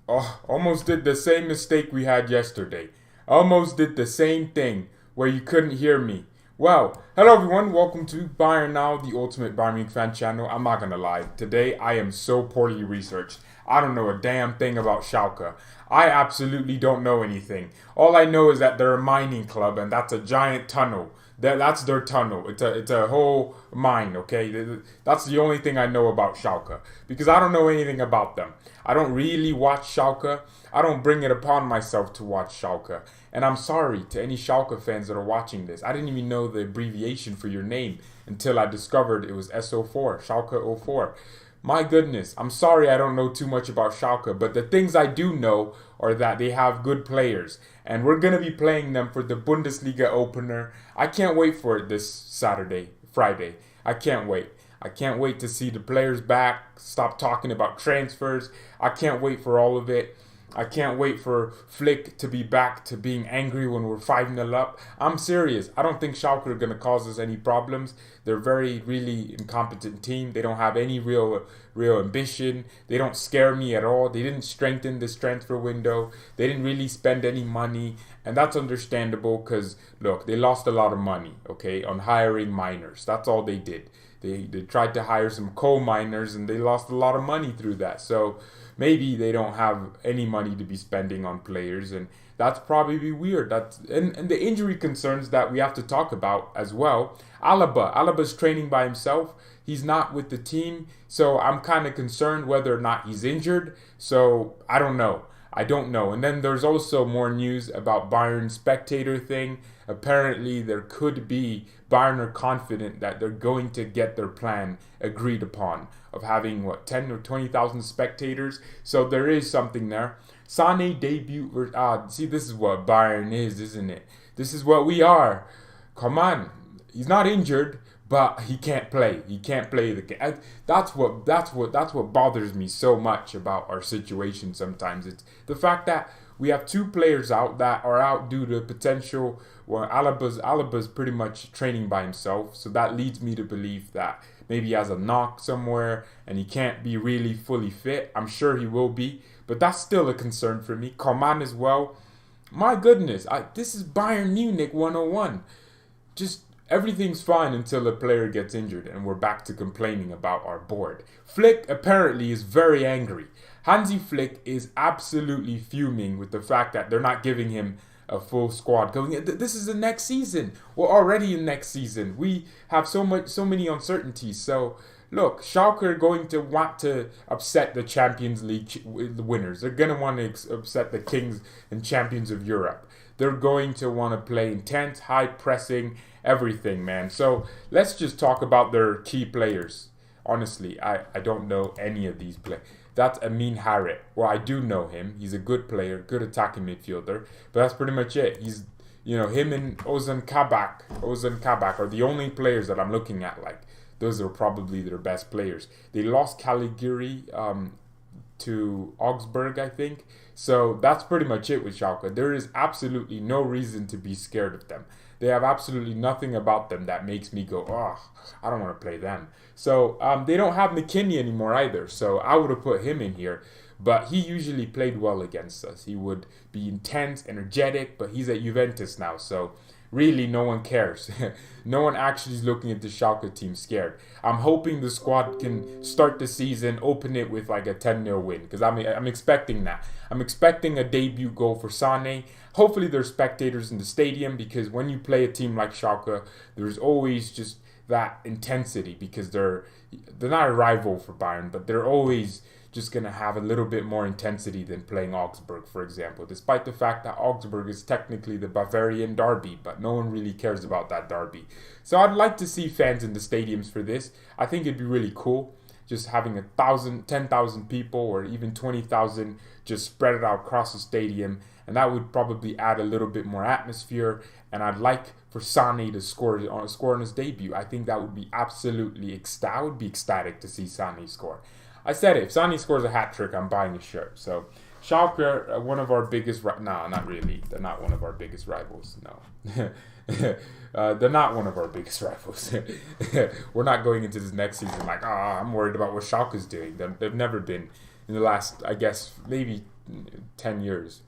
Oh, almost did the same mistake we had yesterday. Almost did the same thing where you couldn't hear me. Well, hello everyone. Welcome to BayernNow, the ultimate Bayern Munich fan channel. I'm not gonna lie. Today I am so poorly researched. I don't know a damn thing about Schalke. I absolutely don't know anything. All I know is that they're a mining club and that's a giant tunnel. That's their tunnel. It's a whole mine, okay? That's the only thing I know about Schalke because I don't know anything about them. I don't really watch Schalke. I don't bring it upon myself to watch Schalke. And I'm sorry to any Schalke fans that are watching this. I didn't even know the abbreviation for your name until I discovered it was SO4, Schalke 04. My goodness, I'm sorry I don't know too much about Schalke, but the things I do know are that they have good players, and we're going to be playing them for the Bundesliga opener. I can't wait for it this Friday. I can't wait. I can't wait to see the players back, stop talking about transfers. I can't wait for all of it. I can't wait for Flick to be back to being angry when we're 5-0 up. I'm serious. I don't think Schalke are going to cause us any problems. They're really incompetent team. They don't have any real ambition. They don't scare me at all. They didn't strengthen this transfer window. They didn't really spend any money. And that's understandable because, look, they lost a lot of money, okay, on hiring miners. That's all they did. They tried to hire some coal miners and they lost a lot of money through that. So maybe they don't have any money to be spending on players, and that's probably weird. And the injury concerns that we have to talk about as well. Alaba's training by himself. He's not with the team, so I'm kind of concerned whether or not he's injured. So I don't know. I don't know. And then there's also more news about Bayern's spectator thing. Apparently, there could be Bayern are confident that they're going to get their plan agreed upon of having 10 or 20,000 spectators. So there is something there. Sane debut. See, this is what Bayern is, isn't it? This is what we are. Come on, he's not injured, but he can't play. He can't play the game. That's what bothers me so much about our situation. Sometimes it's the fact that we have two players out that are out due to potential. Well, Alaba's pretty much training by himself, so that leads me to believe that maybe he has a knock somewhere and he can't be really fully fit. I'm sure he will be, but that's still a concern for me. Coman as well. My goodness, this is Bayern Munich 101. Just everything's fine until a player gets injured and we're back to complaining about our board. Flick apparently is very angry. Hansi Flick is absolutely fuming with the fact that they're not giving him a full squad going. This is the next season. We're already in next season. We have so many uncertainties. So look, Schalke are going to want to upset the Champions League winners. They're going to want to upset the kings and champions of Europe. They're going to want to play intense, high pressing, everything, man. So let's just talk about their key players. Honestly, I don't know any of these players. That's Amin Harit. Well, I do know him. He's a good player, good attacking midfielder. But that's pretty much it. He's, him and Ozan Kabak are the only players that I'm looking at. Like, those are probably their best players. They lost Caligari to Augsburg, I think. So that's pretty much it with Schalke. There is absolutely no reason to be scared of them. They have absolutely nothing about them that makes me go, oh, I don't want to play them. So they don't have McKinney anymore either. So I would have put him in here. But he usually played well against us. He would be intense, energetic, but he's at Juventus now. So really, no one cares. No one actually is looking at the Schalke team scared. I'm hoping the squad can start the season, open it with like a 10-0 win. Because I'm expecting that. I'm expecting a debut goal for Sane. Hopefully there's spectators in the stadium because when you play a team like Schalke, there's always just that intensity because they're not a rival for Bayern, but they're always just going to have a little bit more intensity than playing Augsburg, for example, despite the fact that Augsburg is technically the Bavarian derby, but no one really cares about that derby. So I'd like to see fans in the stadiums for this. I think it'd be really cool just having 1,000, 10,000 people or even 20,000 just spread it out across the stadium, and that would probably add a little bit more atmosphere. And I'd like for Sane to score on his debut. I think that would be absolutely ecstatic. I would be ecstatic to see Sane score. I said it. If Sane scores a hat trick, I'm buying a shirt. So Schalke are one of our biggest. No, not really. They're not one of our biggest rivals. No, they're not one of our biggest rivals. We're not going into this next season like, I'm worried about what Schalke's doing. They've never been in the last, I guess, maybe 10 years.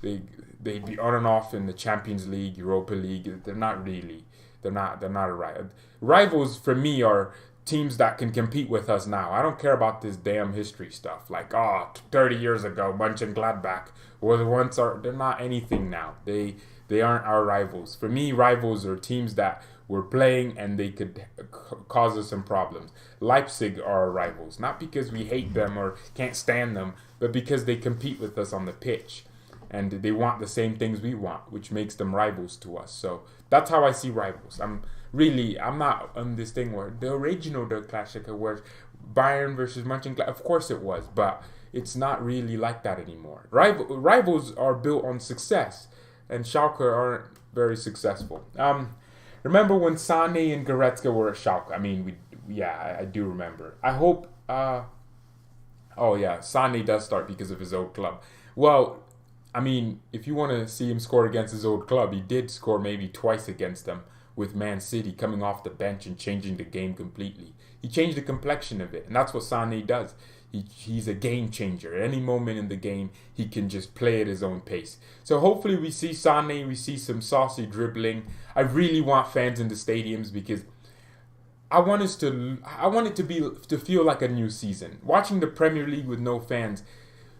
They'd be on and off in the Champions League, Europa League. They're not really. They're not a rival. Rivals for me are teams that can compete with us now. I don't care about this damn history stuff. Like, 30 years ago, Mönchengladbach was once our. They're not anything now. They aren't our rivals. For me, rivals are teams that we're playing and they could cause us some problems. Leipzig are our rivals, not because we hate them or can't stand them, but because they compete with us on the pitch. And they want the same things we want, which makes them rivals to us. So that's how I see rivals. I'm not on this thing where the original Der Klassiker was Bayern versus Mönchengladbach. Of course it was, but it's not really like that anymore. Rivals are built on success, and Schalke aren't very successful. Remember when Sane and Goretzka were at Schalke? I mean, I do remember. I hope. Sane does start because of his old club. Well, I mean, if you want to see him score against his old club, he did score maybe twice against them with Man City, coming off the bench and changing the game completely. He changed the complexion of it, and that's what Sane does. He's a game changer. At any moment in the game, he can just play at his own pace. So hopefully we see Sane, we see some saucy dribbling. I really want fans in the stadiums because I want it to feel like a new season. Watching the Premier League with no fans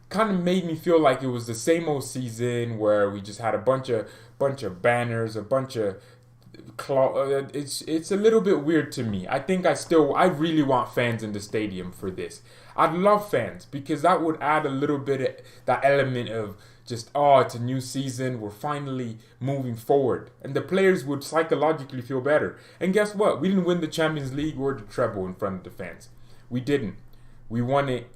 kind of made me feel like it was the same old season where we just had a bunch of banners, a bunch of it's a little bit weird to me. I really want fans in the stadium for this. I'd love fans because that would add a little bit of that element of just, it's a new season, we're finally moving forward. And the players would psychologically feel better. And guess what? We didn't win the Champions League or the treble in front of the fans. We didn't. We won it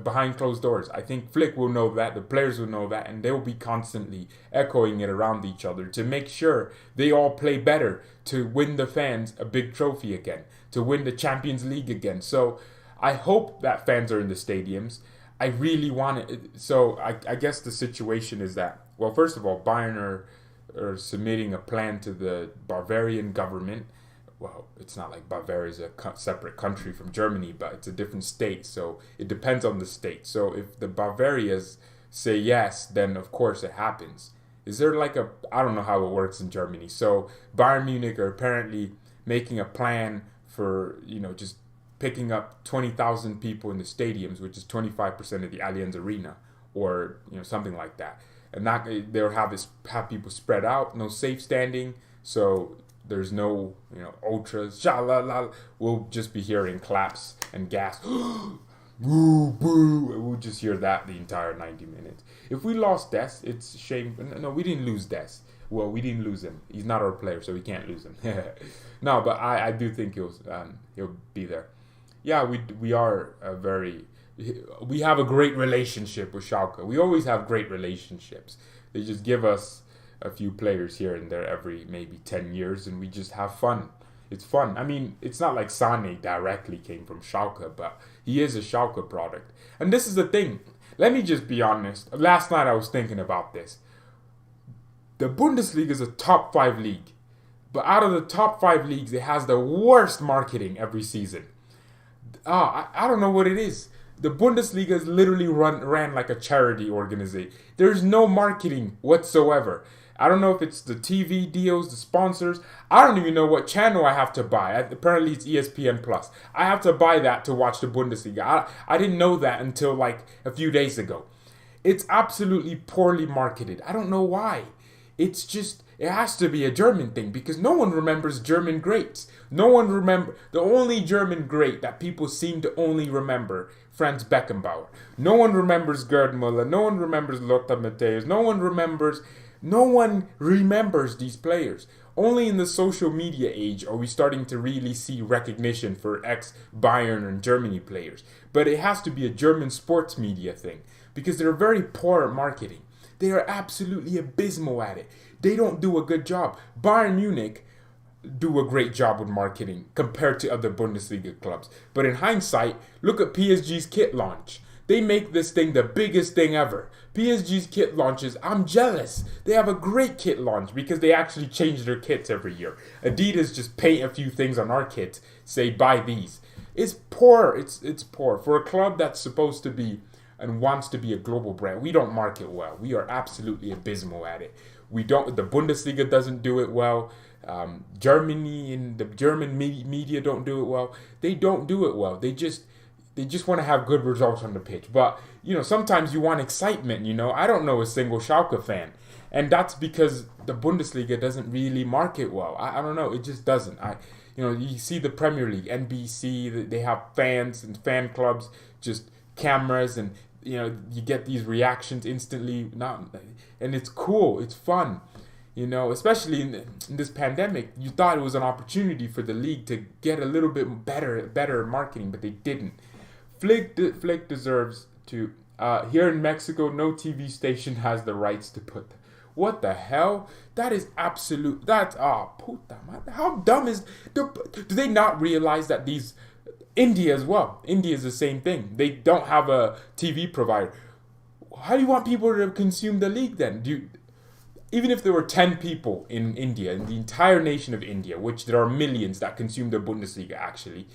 behind closed doors. I think Flick will know that, the players will know that, and they'll be constantly echoing it around each other to make sure they all play better to win the fans a big trophy again, to win the Champions League again. So I hope that fans are in the stadiums. I really want it. So I guess the situation is that, well, first of all, Bayern are submitting a plan to the Bavarian government. Well, it's not like Bavaria is a separate country from Germany, but it's a different state, so it depends on the state. So if the Bavarians say yes, then of course it happens. Is there I don't know how it works in Germany. So Bayern Munich are apparently making a plan for, just picking up 20,000 people in the stadiums, which is 25% of the Allianz Arena, or, something like that. And they'll have people spread out, no safe standing, so there's no, ultras. Sha-la-la. We'll just be hearing claps and gas. Boo, boo. We'll just hear that the entire 90 minutes. If we lost Des, it's a shame. No, we didn't lose Des. Well, we didn't lose him. He's not our player, so we can't lose him. No, but I do think he'll be there. Yeah, we have a great relationship with Schalke. We always have great relationships. They just give us a few players here and there every maybe 10 years, and we just have fun. It's fun. I mean, it's not like Sane directly came from Schalke, but he is a Schalke product. And this is the thing. Let me just be honest. Last night I was thinking about this. The Bundesliga is a top 5 league, but out of the top 5 leagues, it has the worst marketing every season. I don't know what it is. The Bundesliga is literally ran like a charity organization. There's no marketing whatsoever. I don't know if it's the TV deals, the sponsors. I don't even know what channel I have to buy. Apparently it's ESPN Plus. I have to buy that to watch the Bundesliga. I didn't know that until a few days ago. It's absolutely poorly marketed. I don't know why. It has to be a German thing because no one remembers German greats. The only German great that people seem to only remember, Franz Beckenbauer. No one remembers Gerd Müller. No one remembers Lothar Matthäus. No one remembers these players. Only in the social media age are we starting to really see recognition for ex-Bayern and Germany players. But it has to be a German sports media thing because they're very poor at marketing. They are absolutely abysmal at it. They don't do a good job. Bayern Munich do a great job with marketing compared to other Bundesliga clubs. But in hindsight, look at PSG's kit launch. They make this thing the biggest thing ever. PSG's kit launches, I'm jealous. They have a great kit launch because they actually change their kits every year. Adidas just paint a few things on our kit, say buy these. It's poor. It's poor. For a club that's supposed to be and wants to be a global brand. We don't market well. We are absolutely abysmal at it. We don't. The Bundesliga doesn't do it well. Germany and the German media don't do it well. They don't do it well. They just want to have good results on the pitch. But sometimes you want excitement. I don't know a single Schalke fan, and that's because the Bundesliga doesn't really market well. I don't know. It just doesn't. You see the Premier League, NBC. They have fans and fan clubs, just cameras, and you get these reactions instantly. And it's cool. It's fun. Especially in this pandemic, you thought it was an opportunity for the league to get a little bit better marketing, but they didn't. Flick deserves to. Here in Mexico, no TV station has the rights to put. What the hell? That is absolute. That's puta madre. How dumb is? Do they not realize that India as well? India is the same thing. They don't have a TV provider. How do you want people to consume the league then? Even if there were 10 people in India, in the entire nation of India, which there are millions that consume the Bundesliga actually,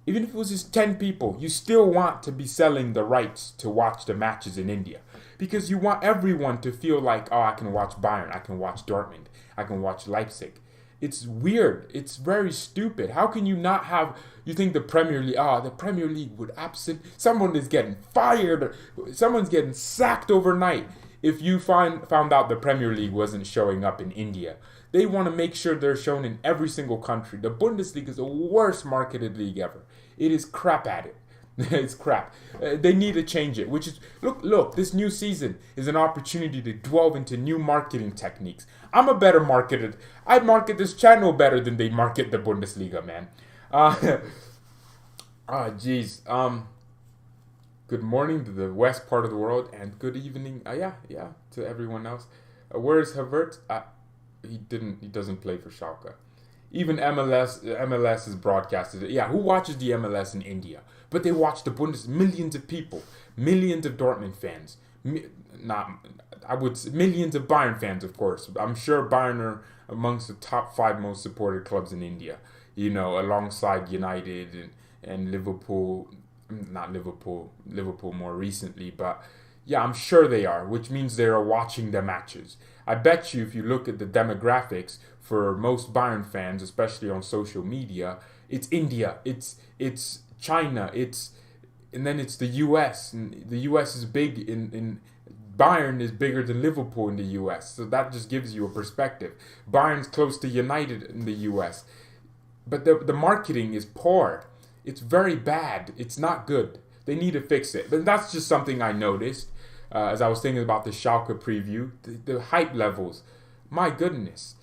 even if it was just 10 people, you still want to be selling the rights to watch the matches in India. Because you want everyone to feel like, I can watch Bayern, I can watch Dortmund, I can watch Leipzig. It's weird. It's very stupid. How can you not have, you think the Premier League, the Premier League would someone is getting fired, someone's getting sacked overnight. If you found out the Premier League wasn't showing up in India, they want to make sure they're shown in every single country. The Bundesliga is the worst marketed league ever. It is crap at it. It's crap. They need to change it. Which is look. This new season is an opportunity to delve into new marketing techniques. I'm a better marketer. I market this channel better than they market the Bundesliga, man. Jeez. Good morning to the west part of the world, and good evening. To everyone else. Where is Havertz? He doesn't play for Schalke. Even MLS is broadcasted. Yeah, who watches the MLS in India? But they watch the Bundesliga. Millions of people, millions of Dortmund fans. Millions of Bayern fans, of course. I'm sure Bayern are amongst the top 5 most supported clubs in India. Alongside United and Liverpool. Not Liverpool more recently, but yeah, I'm sure they are, which means they are watching the matches. I bet you if you look at the demographics for most Bayern fans, especially on social media, it's India, it's China, and then it's the US. And the US is big in Bayern is bigger than Liverpool in the US. So that just gives you a perspective. Bayern's close to United in the US. But the marketing is poor. It's very bad. It's not good. They need to fix it. But that's just something I noticed as I was thinking about the Schalke preview. The hype levels. My goodness.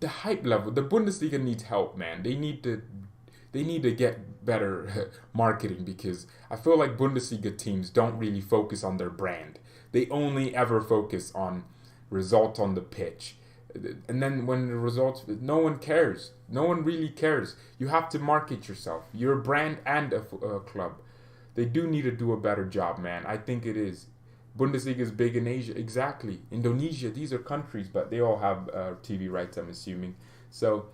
The hype level. The Bundesliga needs help, man. They need to get better marketing, because I feel like Bundesliga teams don't really focus on their brand. They only ever focus on results on the pitch. And then when the results, no one cares. No one really cares. You have to market yourself. You're a brand and a club. They do need to do a better job, man. I think it is. Bundesliga is big in Asia. Exactly. Indonesia, these are countries, but they all have TV rights, I'm assuming. So,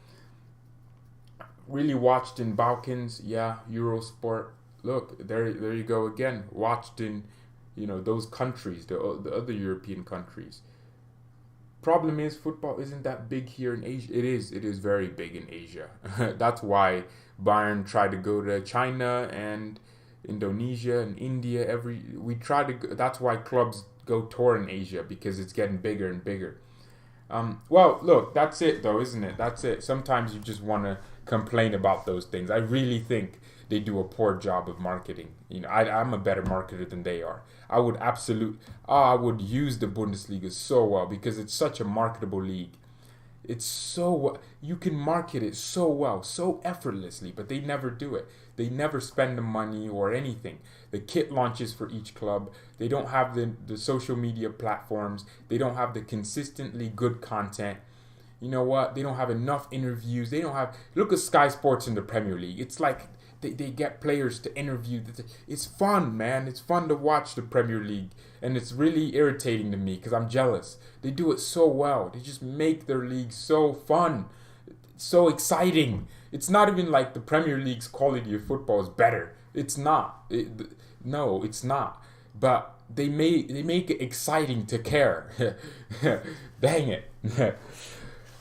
really watched in Balkans. Yeah, Eurosport. Look, there you go again. Watched in, those countries, the other European countries. Problem is, football isn't that big here in Asia. It is very big in Asia. That's why Bayern tried to go to China and Indonesia and India. That's why clubs go tour in Asia, because it's getting bigger and bigger. Well, look, that's it though, isn't it? That's it. Sometimes you just want to complain about those things. I really think they do a poor job of marketing. I'm a better marketer than they are. I would use the Bundesliga so well, because it's such a marketable league. You can market it so well, so effortlessly, but they never do it. They never spend the money or anything. The kit launches for each club. They don't have the social media platforms. They don't have the consistently good content. You know what? They don't have enough interviews. Look at Sky Sports in the Premier League. It's like they get players to interview. It's fun, man. It's fun to watch the Premier League. And it's really irritating to me because I'm jealous. They do it so well. They just make their league so fun, so exciting. It's not even like the Premier League's quality of football is better. It's not. No, it's not. But they make it exciting to care. Dang it.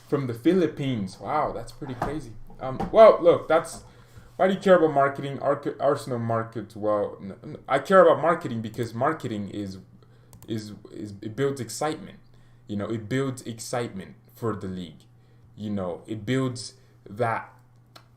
From the Philippines. Wow, that's pretty crazy. Well, look, that's why do you care about marketing? Arsenal markets. Well, I care about marketing because marketing is it builds excitement. It builds excitement for the league. It builds that.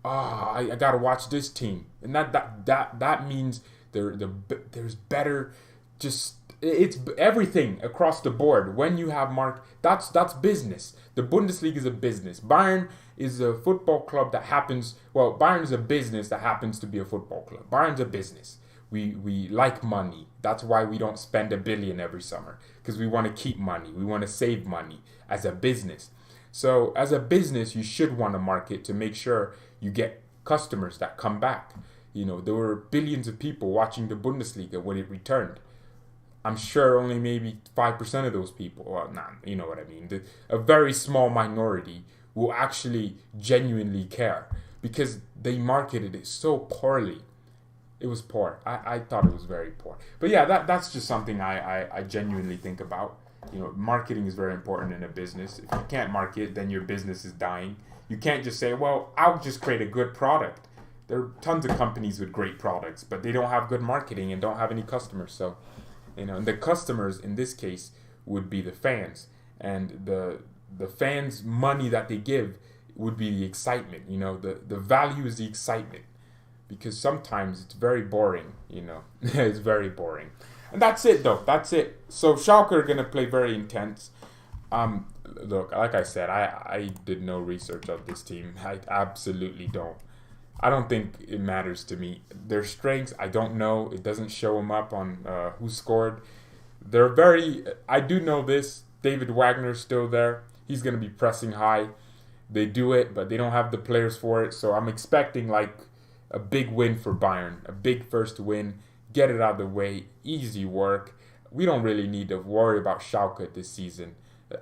I gotta watch this team, and that means there's better. Just it's everything across the board. When you have that's business. The Bundesliga is a business. Bayern is a football club that happens. Well, Bayern is a business that happens to be a football club. Bayern's a business. We like money. That's why we don't spend $1 billion every summer, because we want to keep money. We want to save money as a business. So as a business, you should want to market to make sure you get customers that come back. There were billions of people watching the Bundesliga when it returned. I'm sure only maybe 5% of those people, well, you know what I mean. A very small minority will actually genuinely care because they marketed it so poorly. It was poor. I thought it was very poor. But yeah, that's just something I genuinely think about. Marketing is very important in a business. If you can't market, then your business is dying. You can't just say, well, I'll just create a good product. There are tons of companies with great products, but they don't have good marketing and don't have any customers. So, and the customers in this case would be the fans. And the fans' money that they give would be the excitement. The value is the excitement. Because sometimes it's very boring, It's very boring. And that's it, though. That's it. So Schalke are going to play very intense. Look, like I said, I did no research of this team. I absolutely don't. I don't think it matters to me. Their strengths, I don't know. It doesn't show them up on who scored. I do know this. David Wagner's still there. He's going to be pressing high. They do it, but they don't have the players for it. So I'm expecting a big win for Bayern, a big first win, get it out of the way, easy work. We don't really need to worry about Schalke this season.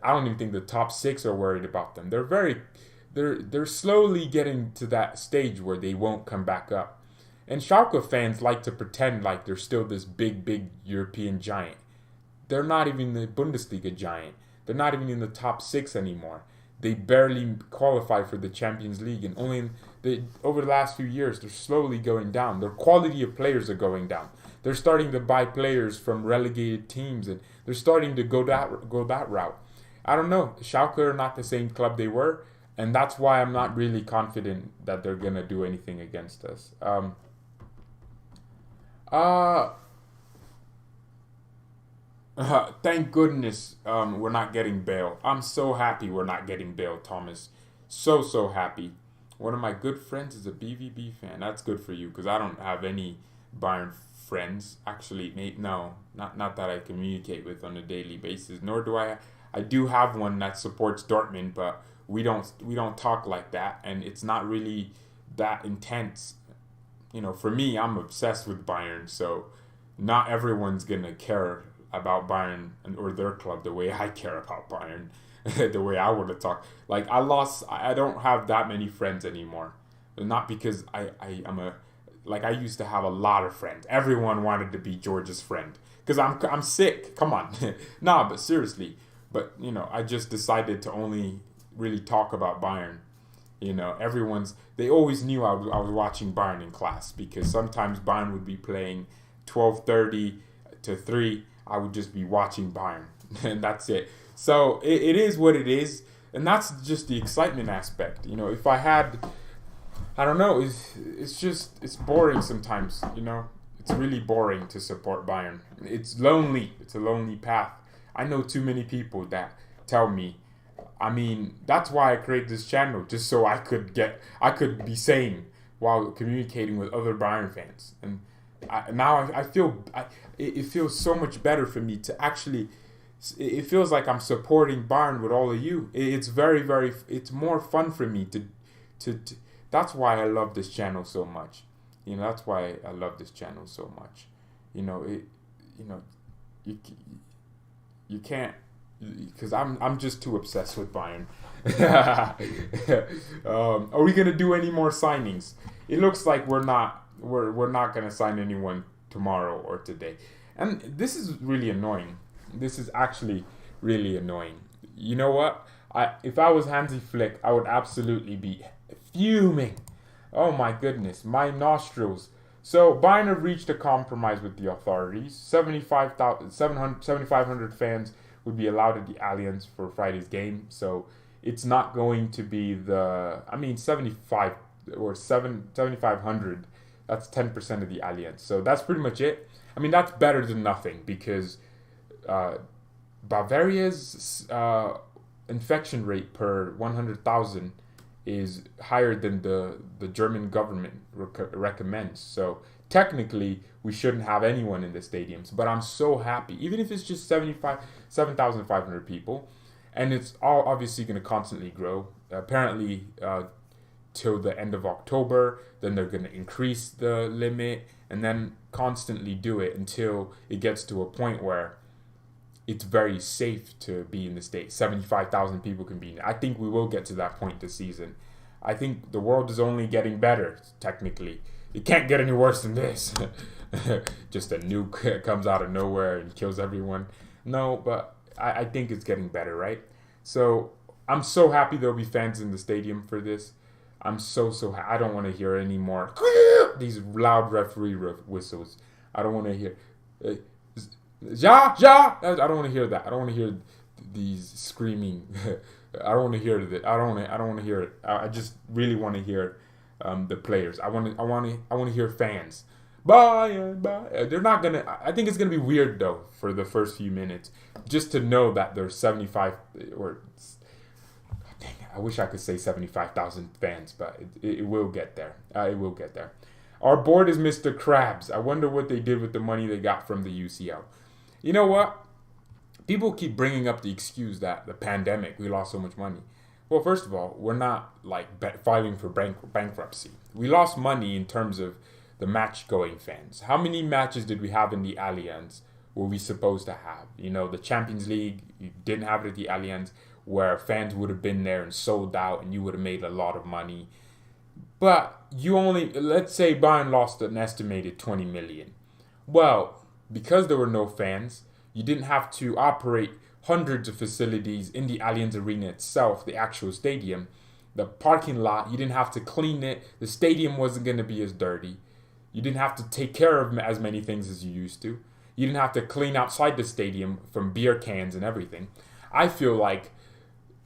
I don't even think the top 6 are worried about them. They're slowly getting to that stage where they won't come back up. And Schalke fans like to pretend like they're still this big European giant. They're not even the Bundesliga giant. They're not even in the top 6 anymore. They barely qualify for the Champions League, and over the last few years, they're slowly going down. Their quality of players are going down. They're starting to buy players from relegated teams, and they're starting to go that route. I don't know. Schalke are not the same club they were, and that's why I'm not really confident that they're gonna do anything against us. Thank goodness we're not getting Bale. I'm so happy we're not getting Bale, Thomas. So happy. One of my good friends is a BVB fan. That's good for you, because I don't have any Bayern friends. Actually, no, not that I communicate with on a daily basis. Nor do I. I do have one that supports Dortmund, but we don't talk like that, and it's not really that intense. For me, I'm obsessed with Bayern, so not everyone's gonna care about Bayern or their club the way I care about Bayern, the way I want to talk. I don't have that many friends anymore. Not because I used to have a lot of friends. Everyone wanted to be George's friend. Because I'm sick. Come on. Nah, but seriously. But, I just decided to only really talk about Bayern. They always knew I was watching Bayern in class, because sometimes Bayern would be playing 12:30 to 3. I would just be watching Bayern, and that's it. So it is what it is, and that's just the excitement aspect. If I had, I don't know, it's boring sometimes. It's really boring to support Bayern. It's lonely. It's a lonely path. I know too many people that tell me. I mean, that's why I created this channel, just so I could be sane while communicating with other Bayern fans. And I feel it feels so much better for me to actually. It feels like I'm supporting Bayern with all of you. It's it's more fun for me to. That's why I love this channel so much. That's why I love this channel so much. You can't because I'm just too obsessed with Bayern. Are we gonna do any more signings? It looks like we're not gonna sign anyone tomorrow or today, and this is really annoying. This is actually really annoying. You know what? If I was Hansi Flick, I would absolutely be fuming. Oh my goodness, my nostrils. So Bayern have reached a compromise with the authorities. 7,500 fans would be allowed at the Allianz for Friday's game. So it's not going to be 75 or 7,500. That's 10% of the Allianz. So that's pretty much it. I mean, that's better than nothing because Bavaria's infection rate per 100,000 is higher than the German government recommends. So technically, we shouldn't have anyone in the stadiums. But I'm so happy, even if it's just 7,500 people, and it's all obviously going to constantly grow. Apparently, till the end of October, then they're going to increase the limit, and then constantly do it until it gets to a point where it's very safe to be in the state. 75,000 people can be in it. I think we will get to that point this season. I think the world is only getting better, technically. It can't get any worse than this. Just a nuke comes out of nowhere and kills everyone. No, but I think it's getting better, right? So I'm so happy there'll be fans in the stadium for this. I'm so I don't want to hear any more these loud referee whistles. I don't want to hear ja. I don't want to hear that. I don't want to hear these screaming. I don't want to hear that. I don't want to hear it. I just really want to hear the players. I want to hear fans. Bye. They're not gonna. I think it's gonna be weird though for the first few minutes, just to know that there's 75 or. Dang it, I wish I could say 75,000 fans, but it will get there. It will get there. Our board is Mr. Krabs. I wonder what they did with the money they got from the UCL. You know what? People keep bringing up the excuse that the pandemic, we lost so much money. Well, first of all, we're not like filing for bankruptcy. We lost money in terms of the match-going fans. How many matches did we have in the Allianz were we supposed to have? You know, the Champions League, you didn't have it at the Allianz, where fans would have been there and sold out and you would have made a lot of money. But you only, let's say Bayern lost an estimated 20 million. Well, because there were no fans, you didn't have to operate hundreds of facilities in the Allianz Arena itself, the actual stadium. The parking lot, you didn't have to clean it. The stadium wasn't going to be as dirty. You didn't have to take care of as many things as you used to. You didn't have to clean outside the stadium from beer cans and everything. I feel like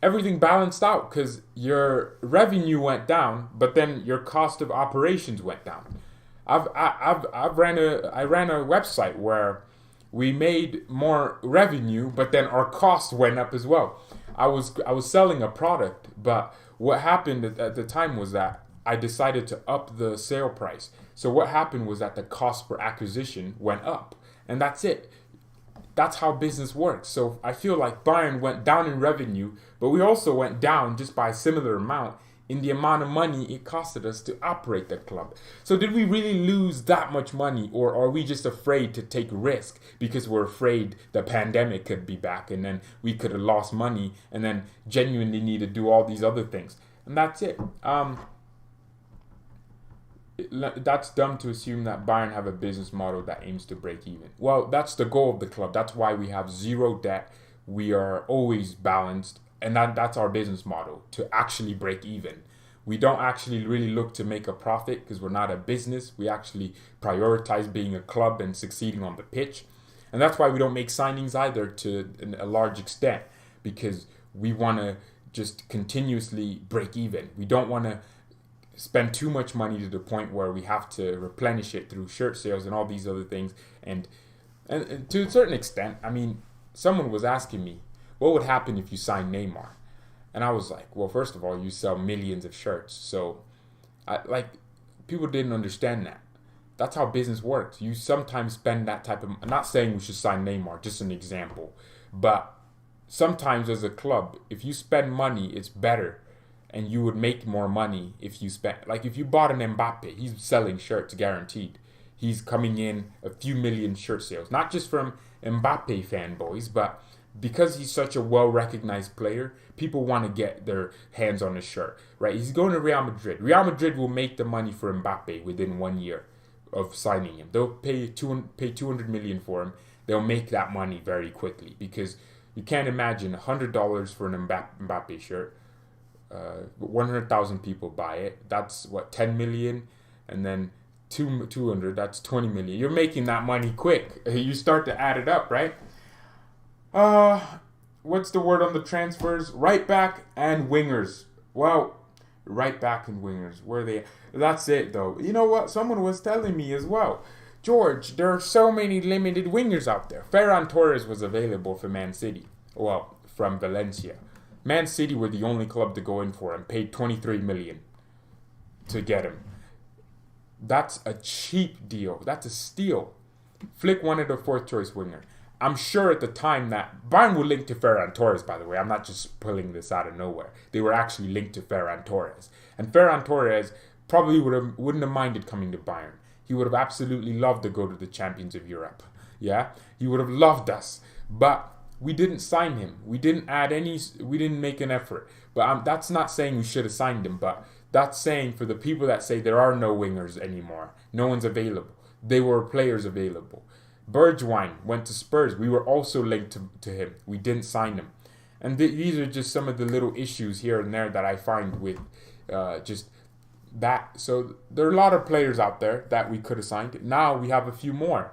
everything balanced out because your revenue went down, but then your cost of operations went down. I ran a website where we made more revenue, but then our costs went up as well. I was selling a product, but what happened at the time was that I decided to up the sale price. So what happened was that the cost per acquisition went up, and that's it. That's how business works. So I feel like Bayern went down in revenue, but we also went down just by a similar amount in the amount of money it costed us to operate the club. So did we really lose that much money, or are we just afraid to take risk because we're afraid the pandemic could be back and then we could have lost money and then genuinely need to do all these other things? And that's it. That's dumb to assume that Bayern have a business model that aims to break even. Well, that's the goal of the club. That's why we have zero debt. We are always balanced. And that's our business model, to actually break even. We don't actually really look to make a profit because we're not a business. We actually prioritize being a club and succeeding on the pitch. And that's why we don't make signings either to a large extent, because we want to just continuously break even. We don't want to spend too much money to the point where we have to replenish it through shirt sales and all these other things. And to a certain extent, I mean, someone was asking me, what would happen if you sign Neymar? And I was like, well, first of all, you sell millions of shirts. So, people didn't understand that. That's how business works. You sometimes spend that type of... I'm not saying we should sign Neymar, just an example. But sometimes as a club, if you spend money, it's better. And you would make more money if you spent... Like, if you bought an Mbappe, he's selling shirts guaranteed. He's coming in a few million shirt sales. Not just from Mbappe fanboys, but because he's such a well-recognized player, people want to get their hands on his shirt, right? He's going to Real Madrid. Real Madrid will make the money for Mbappe within 1 year of signing him. They'll pay 200 million for him. They'll make that money very quickly because you can't imagine $100 for an Mbappe shirt. 100,000 people buy it. That's what, 10 million, and then 200. That's 20 million. You're making that money quick. You start to add it up, right? What's the word on the transfers? Right back and wingers. Well, right back and wingers. Where are they? That's it, though. You know what? Someone was telling me as well. George, there are so many limited wingers out there. Ferran Torres was available for Man City. Well, from Valencia. Man City were the only club to go in for him. Paid 23 million to get him. That's a cheap deal. That's a steal. Flick wanted a fourth choice winger. I'm sure at the time that Bayern were linked to Ferran Torres, by the way. I'm not just pulling this out of nowhere. They were actually linked to Ferran Torres. And Ferran Torres probably wouldn't have minded coming to Bayern. He would have absolutely loved to go to the champions of Europe. Yeah? He would have loved us. But we didn't sign him. We didn't make an effort. But that's not saying we should have signed him. But that's saying for the people that say there are no wingers anymore. No one's available. They were players available. Bergwijn went to Spurs. We were also linked to him. We didn't sign him. And these are just some of the little issues here and there that I find with just that. So there are a lot of players out there that we could have signed. Now we have a few more.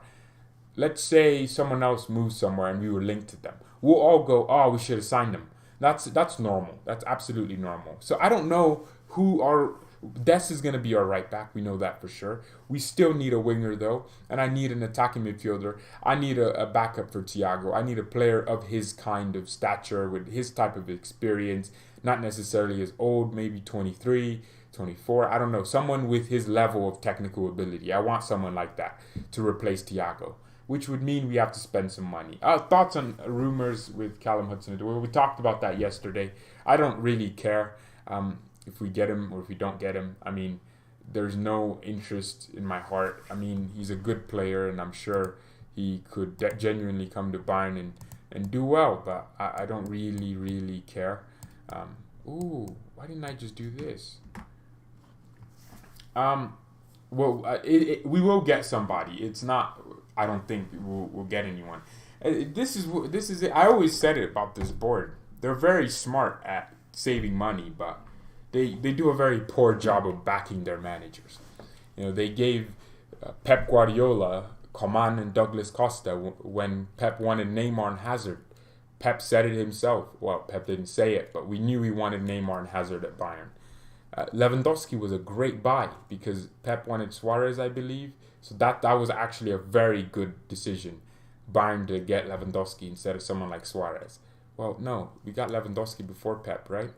Let's say someone else moves somewhere and we were linked to them. We'll all go, oh, we should have signed them. That's normal. That's absolutely normal. So I don't know who are... Dest is going to be our right back. We know that for sure. We still need a winger, though. And I need an attacking midfielder. I need a backup for Thiago. I need a player of his kind of stature with his type of experience. Not necessarily as old, maybe 23, 24. I don't know. Someone with his level of technical ability. I want someone like that to replace Thiago, which would mean we have to spend some money. Thoughts on rumors with Callum Hudson-Odoi? We talked about that yesterday. I don't really care. If we get him or if we don't get him. I mean, there's no interest in my heart. I mean, he's a good player, and I'm sure he could genuinely come to Bayern and do well, but I don't really care. Why didn't I just do this? We will get somebody. It's not, I don't think we'll get anyone. This is it. I always said it about this board. They're very smart at saving money, but they do a very poor job of backing their managers. You know, they gave Pep Guardiola, Coman, and Douglas Costa when Pep wanted Neymar and Hazard. Pep said it himself. Well, Pep didn't say it, but we knew he wanted Neymar and Hazard at Bayern. Lewandowski was a great buy because Pep wanted Suarez, I believe. So that was actually a very good decision, Bayern to get Lewandowski instead of someone like Suarez. Well, no, we got Lewandowski before Pep, right?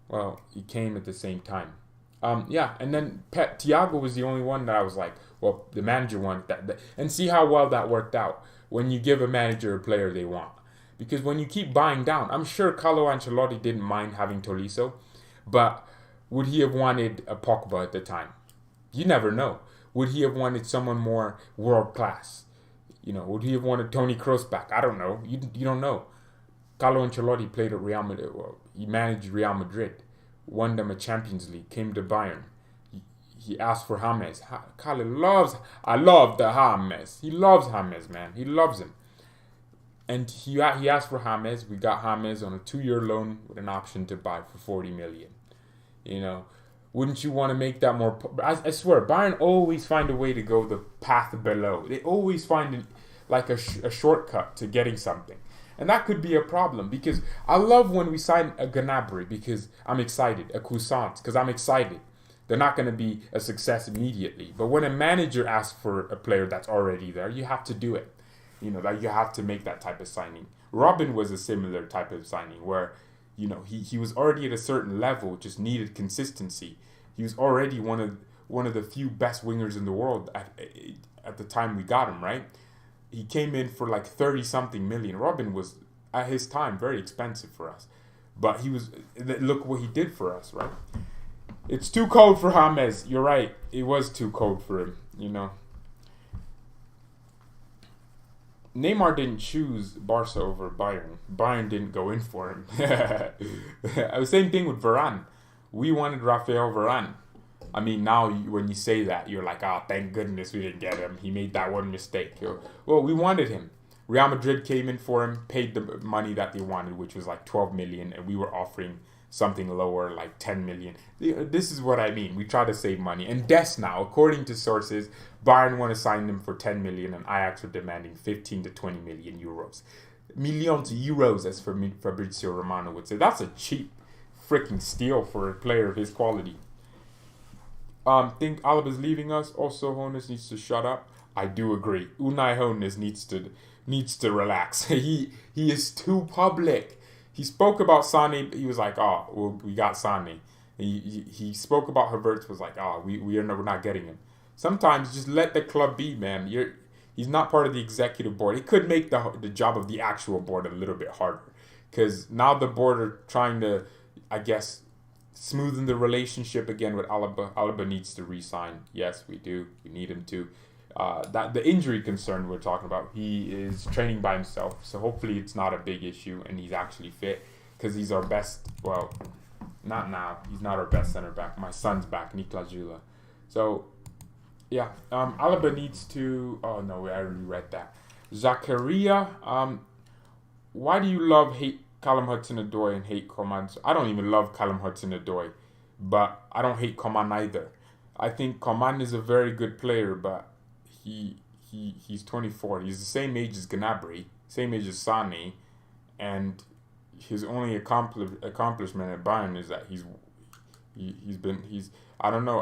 Well, he came at the same time. And then Thiago was the only one that I was like, well, the manager wanted that. And see how well that worked out when you give a manager a player they want. Because when you keep buying down, I'm sure Carlo Ancelotti didn't mind having Tolisso, but would he have wanted a Pogba at the time? You never know. Would he have wanted someone more world class? You know, would he have wanted Toni Kroos back? I don't know. You don't know. Carlo Ancelotti played at Real Madrid. Well, he managed Real Madrid, won them a Champions League, came to Bayern. He asked for James. I love the James. He loves James, man. He loves him. And he asked for James. We got James on a 2-year loan with an option to buy for 40 million. You know, wouldn't you want to make that more? I swear, Bayern always find a way to go the path below. They always find a shortcut to getting something. And that could be a problem because I love when we sign a Gnabry because I'm excited, a Cousins because I'm excited. They're not going to be a success immediately. But when a manager asks for a player that's already there, you have to do it. You know, like you have to make that type of signing. Robin was a similar type of signing where, you know, he was already at a certain level, just needed consistency. He was already one of the few best wingers in the world at the time we got him, right? He came in for like 30-something million. Robin was, at his time, very expensive for us. But look what he did for us, right? It's too cold for James. You're right. It was too cold for him, you know. Neymar didn't choose Barca over Bayern. Bayern didn't go in for him. Same thing with Varane. We wanted Rafael Varane. I mean, now when you say that, you're like, ah, thank goodness we didn't get him. He made that one mistake. Well, we wanted him. Real Madrid came in for him, paid the money that they wanted, which was like 12 million, and we were offering something lower, like 10 million. This is what I mean. We try to save money. And Des now, according to sources, Bayern want to sign him for 10 million, and Ajax are demanding 15 to 20 million euros. Millions of euros, as Fabrizio Romano would say. That's a cheap freaking steal for a player of his quality. Think Alaba's leaving us. Also, Hoeneß needs to shut up. I do agree. Unai Hoeneß needs to relax. He is too public. He spoke about Sane. He was like, "Oh, well, we got Sane." He spoke about Havertz. Was like, "Oh, we're not getting him." Sometimes just let the club be, man. He's not part of the executive board. It could make the job of the actual board a little bit harder, because now the board are trying to, I guess, smoothen the relationship again with Alaba. Alaba needs to re-sign. Yes, we do. We need him to. That the injury concern we're talking about, he is training by himself, so hopefully it's not a big issue and he's actually fit, because he's our best. Well, not now. He's not our best center back. My son's back, Niklas Jula. So yeah, Alaba needs to. Oh no, I already read that. Zakaria, why do you hate Callum Hudson-Odoi and hate Coman? I don't even love Callum Hudson-Odoi, but I don't hate Coman either. I think Coman is a very good player, but he's 24. He's the same age as Gnabry, same age as Sane, and his only accomplishment at Bayern is that he's I don't know.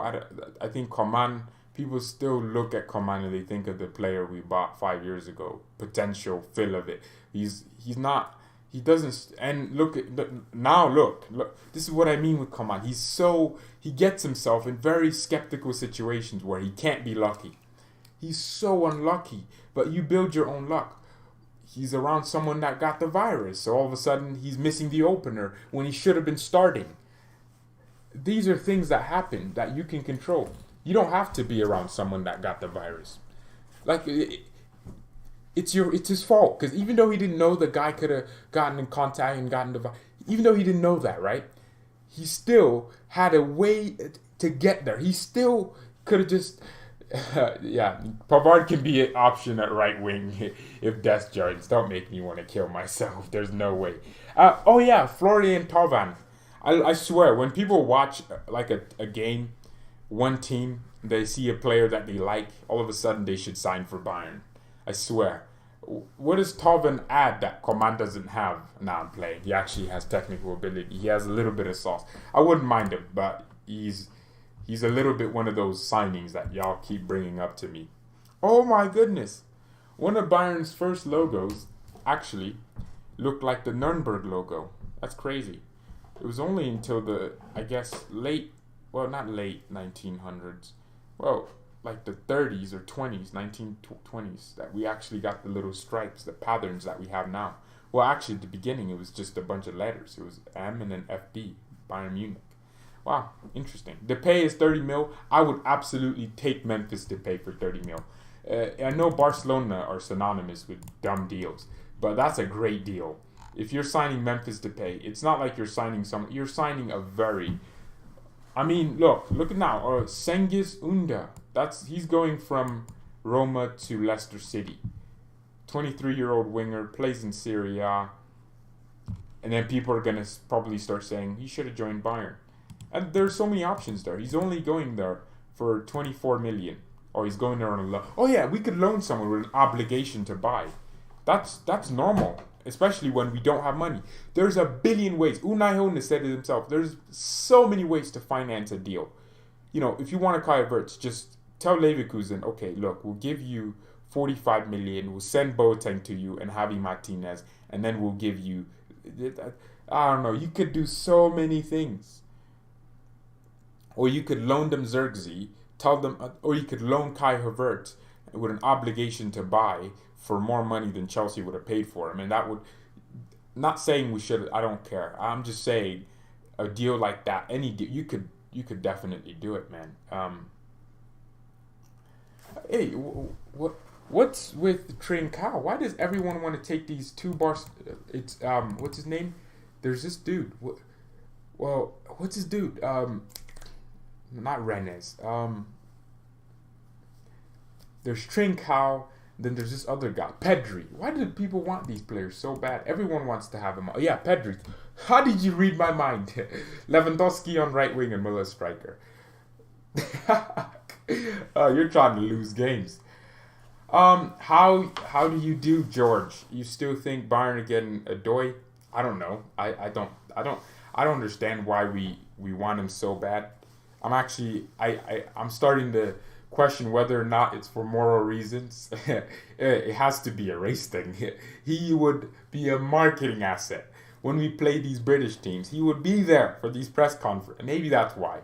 I think Coman, people still look at Coman and they think of the player we bought 5 years ago. Potential fill of it. He's not. He doesn't. And look. This is what I mean with Coman. He gets himself in very skeptical situations where he can't be lucky. He's so unlucky, but you build your own luck. He's around someone that got the virus, so all of a sudden he's missing the opener when he should have been starting. These are things that happen that you can control. You don't have to be around someone that got the virus. Like, it's his fault, because even though he didn't know the guy could have gotten in contact and gotten the virus, even though he didn't know that, right? He still had a way to get there. He still could have just... yeah, Pavard can be an option at right wing if Des joins. Don't make me want to kill myself. There's no way. Oh yeah, Florian Thauvin. I swear, when people watch like a game, one team, they see a player that they like, all of a sudden they should sign for Bayern. I swear. What does Thauvin add that Coman doesn't have? Now I'm playing. He actually has technical ability. He has a little bit of sauce. I wouldn't mind him, but he's a little bit one of those signings that y'all keep bringing up to me. Oh my goodness. One of Bayern's first logos actually looked like the Nuremberg logo. That's crazy. It was only until the, I guess, not late 1900s. Well, like the 30s or 20s, 1920s, that we actually got the little stripes, the patterns that we have now. Well, actually, at the beginning, it was just a bunch of letters. It was M and then FB, Bayern Munich. Wow, interesting. Depay is 30 mil. I would absolutely take Memphis Depay for 30 mil. I know Barcelona are synonymous with dumb deals, but that's a great deal. If you're signing Memphis Depay, it's not like you're signing someone. You're signing a very... I mean, look at now. Cengiz Unda. He's going from Roma to Leicester City. 23-year-old winger, plays in Serie A. And then people are going to probably start saying he should have joined Bayern. And there's so many options there. He's only going there for 24 million. Or he's going there on a loan. Oh yeah, we could loan someone with an obligation to buy. That's normal. Especially when we don't have money. There's a billion ways. Unai Hoeneß said it himself. There's so many ways to finance a deal. You know, if you want to Kai Havertz, just tell Leverkusen, okay, look, we'll give you 45 million. We'll send Boateng to you and Javi Martinez. And then we'll give you... I don't know. You could do so many things. Or you could loan them Zirkzee, or you could loan Kai Havertz with an obligation to buy for more money than Chelsea would have paid for him. And that would, not saying we should, I don't care. I'm just saying a deal like that, any deal, you could definitely do it, man. Hey, what What's with Trincao? Why does everyone want to take these two bars? It's what's his name? There's this dude. Well, what's his dude? Not Rennes. There's Trincao. Then there's this other guy, Pedri. Why do people want these players so bad? Everyone wants to have him. Oh, yeah, Pedri. How did you read my mind? Lewandowski on right wing and Müller striker. You're trying to lose games. How do you do, George? You still think Bayern are getting a Doi? I don't know. I don't understand why we want him so bad. I'm starting to question whether or not it's for moral reasons. It has to be a race thing. He would be a marketing asset when we play these British teams. He would be there for these press conferences. Maybe that's why.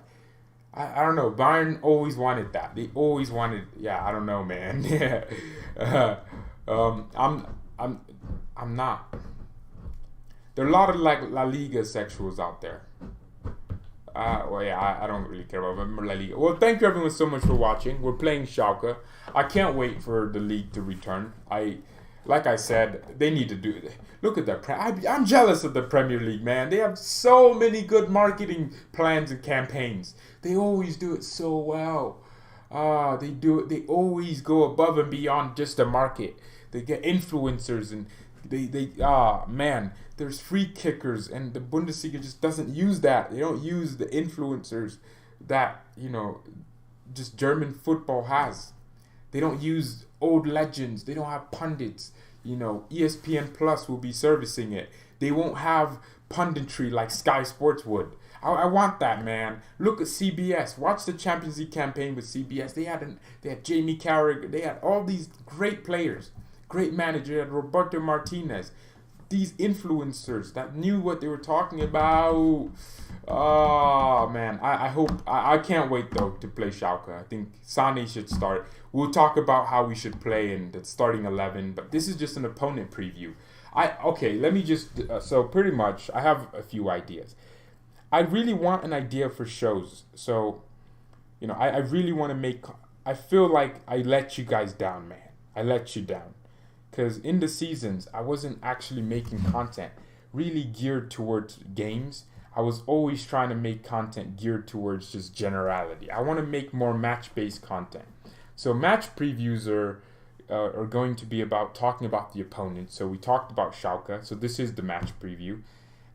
I don't know. Bayern always wanted that. They always wanted. Yeah, I don't know, man. I'm not. There are a lot of like La Liga sexuals out there. Well, yeah, I don't really care about La Liga. Well, thank you everyone so much for watching. We're playing Schalke. I can't wait for the league to return. Like I said, they need to do it. Look at that. I'm jealous of the Premier League, man. They have so many good marketing plans and campaigns. They always do it so well. They do it. They always go above and beyond just the market. They get influencers and man, there's free kickers, and the Bundesliga just doesn't use that. They don't use the influencers that, just German football has. They don't use old legends. They don't have pundits. ESPN Plus will be servicing it. They won't have punditry like Sky Sports would. I want that, man. Look at CBS. Watch the Champions League campaign with CBS. They had Jamie Carragher. They had all these great players, great manager. They had Roberto Martinez. These influencers that knew what they were talking about. Oh, man. I can't wait, though, to play Schalke. I think Sane should start. We'll talk about how we should play in the starting 11, but this is just an opponent preview. Let me just... so, pretty much, I have a few ideas. I really want an idea for shows. So, I really want to make... I feel like I let you guys down, man. I let you down. Because in the seasons, I wasn't actually making content really geared towards games. I was always trying to make content geared towards just generality. I want to make more match-based content. So match previews are going to be about talking about the opponent. So we talked about Schalke. So this is the match preview.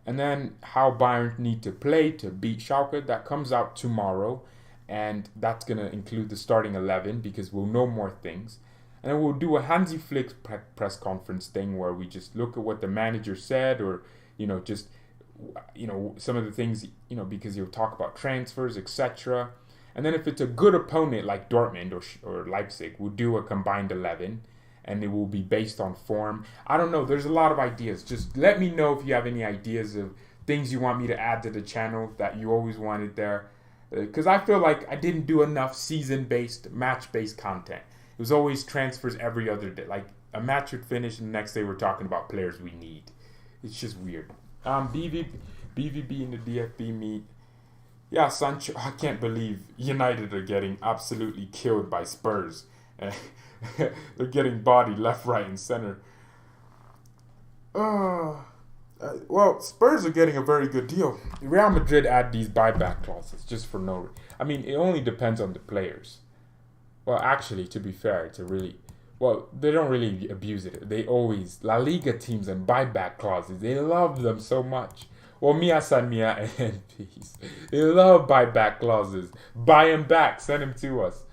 And then how Bayern need to play to beat Schalke. That comes out tomorrow. And that's going to include the starting 11 because we'll know more things. And then we'll do a Hansi Flick press conference thing where we just look at what the manager said or, some of the things, because he'll talk about transfers, etc. And then if it's a good opponent like Dortmund or Leipzig, we'll do a combined 11 and it will be based on form. I don't know. There's a lot of ideas. Just let me know if you have any ideas of things you want me to add to the channel that you always wanted there. Because I feel like I didn't do enough season-based, match-based content. It was always transfers every other day. Like a match would finish and the next day we're talking about players we need. It's just weird. BVB in the DFB meet. Yeah, Sancho. I can't believe United are getting absolutely killed by Spurs. They're getting bodied left, right, and center. Well, Spurs are getting a very good deal. Real Madrid add these buyback clauses just for no reason. I mean, it only depends on the players. Well, actually, to be fair, they don't really abuse it. They always, La Liga teams and buyback clauses, they love them so much. Well, Mia San Mia and peace. They love buyback clauses. Buy them back, send them to us.